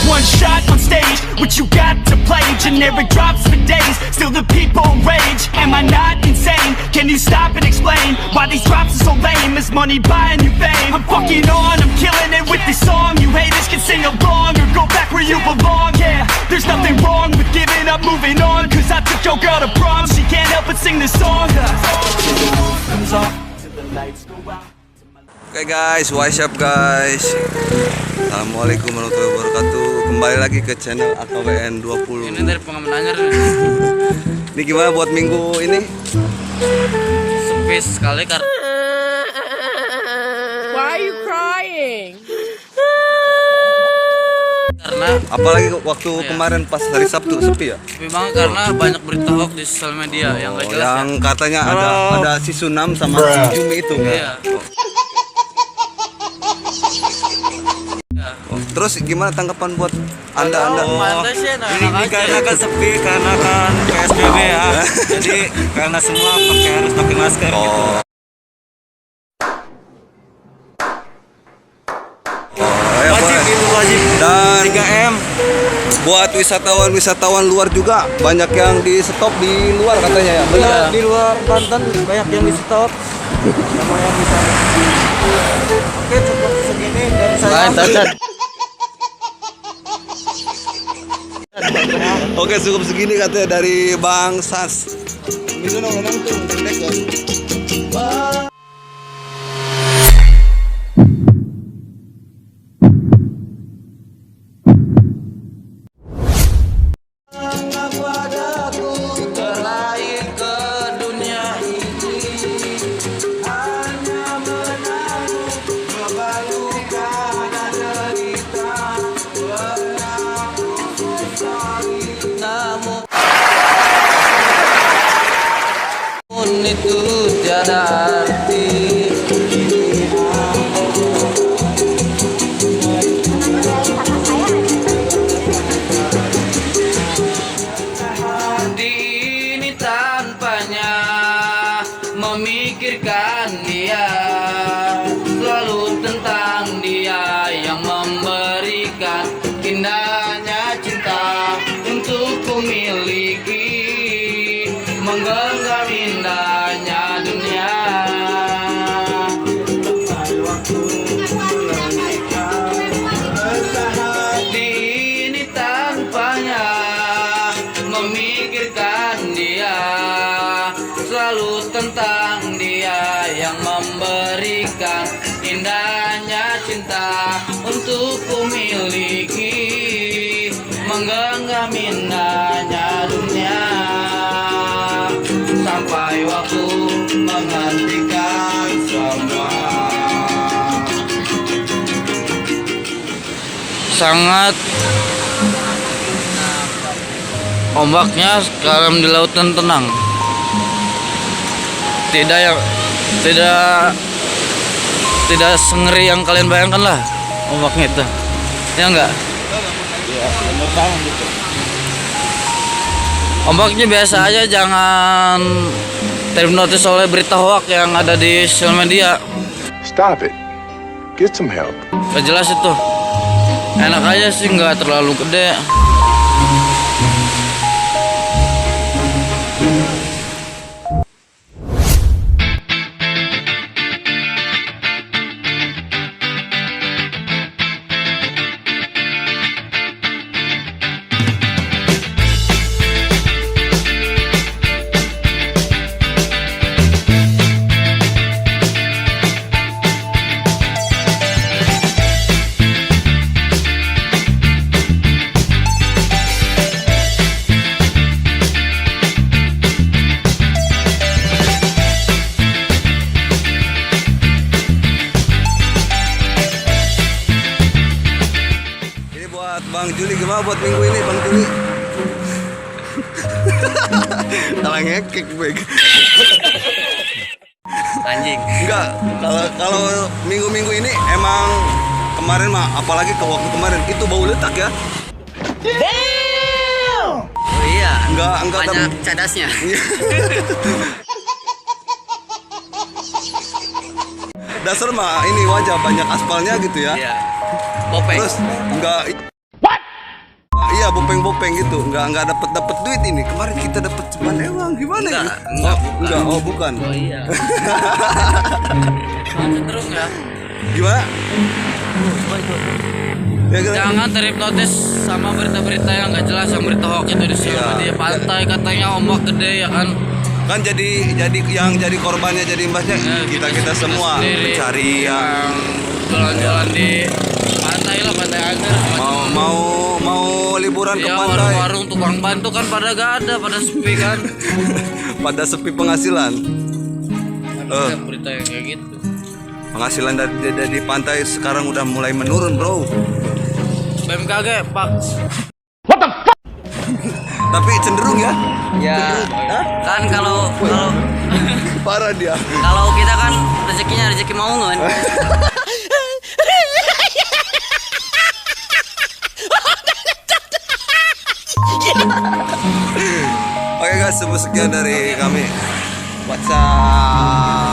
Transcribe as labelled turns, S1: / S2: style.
S1: One shot on stage, what you got to play? Generic drops for days, still the people rage. Am I not insane? Can you stop and explain why these drops are so lame? Is money buying you fame? I'm fucking on, I'm killing it with this song. You haters can sing along or go back where you belong. Yeah, there's nothing wrong with giving up, moving on. Cause I took your girl to prom, she can't help but sing this song. Comes off till the lights go out.
S2: Oke guys, what's up guys? Assalamualaikum warahmatullahi wabarakatuh. Kembali lagi ke channel AKWN 20.
S3: Ini dari pengamen anyar.
S2: Ini gimana buat minggu ini?
S3: Sepi sekali karena
S4: Why are you crying?
S2: Apalagi waktu kemarin pas hari Sabtu sepi ya?
S3: sepi banget karena banyak berita hoax di sosial media yang gak jelas
S2: yang katanya ada si Sunam sama si Jumi itu.
S3: Iya.
S2: Terus gimana tanggapan buat anda?
S3: Ini karena kan sepi, karena kan PSBB ya. Jadi karena semua harus pakai masker gitu. Wajib.
S2: Dan
S3: 3M.
S2: buat wisatawan luar juga banyak yang di stop di luar katanya ya. Benar.
S3: Di luar Banten banyak yang di stop. Sama yang bisa. Oke, cukup segini dari saya.
S2: Oke, cukup segini katanya dari Bang Sas.
S3: Itu tiada arti. Hati ini tanpanya memikirkan dia, selalu tentang dia yang memberikan indahnya cinta untuk ku miliki, menggenggam indahnya dunia. Hati ini tanpanya memikirkan dia, selalu tentang dia yang memberikan indahnya cinta untuk ku miliki, menggenggam indahnya dunia. Sampai waktu menghentikan semua. Sangat ombaknya sekarang di lautan tenang. Tidak sengeri yang kalian bayangkan lah ombaknya itu. Ya enggak? Iya, benar banget gitu. Ombaknya biasa aja, jangan terhipnotis oleh berita hoax yang ada di sosial media.
S5: Stop it. Get some help.
S3: Gak jelas itu. Enak aja sih, nggak terlalu gede.
S2: Bang Juli, gimana buat minggu ini Bang Juli? Salah ngekek gue.
S3: Anjing.
S2: Enggak, kalau minggu-minggu ini emang kemarin mah, apalagi ke waktu kemarin itu bau letak ya.
S3: Oh Iya.
S2: Enggak
S3: Banyak cadasnya.
S2: dasar mah ini wajah banyak aspalnya gitu ya.
S3: Iya. Bopeng.
S2: Terus enggak iya bopeng-bopeng gitu, enggak dapat duit ini. Kemarin kita dapat cuman ewang gimana ya?
S3: Enggak,
S2: Oh, bukan.
S3: Oh iya. Cenderung ya.
S2: Gimana? Ya, kan?
S3: Jangan terhipnotis sama berita-berita yang nggak jelas, yang berita hoax itu di sosial media. Pantai katanya ombak gede ya kan.
S2: Kan jadi yang jadi korbannya jadi imbasnya kita semua
S3: sendiri.
S2: mencari yang
S3: Jalan-jalan di pantai lah, pantai Anyer.
S2: mau liburan ke
S3: Ya
S2: pantai.
S3: warung-warung tukang bantu kan pada gak ada, pada sepi kan.
S2: Pada sepi penghasilan.
S3: Ada berita yang kayak gitu.
S2: Penghasilan dari pantai sekarang udah mulai menurun, bro.
S3: BMKG Pak.
S2: Tapi cenderung ya.
S3: Ya. Kan kalau
S2: Parah dia.
S3: kalau kita kan rezekinya rezeki maungan.
S2: Oke guys, sekian dari kami. WhatsApp.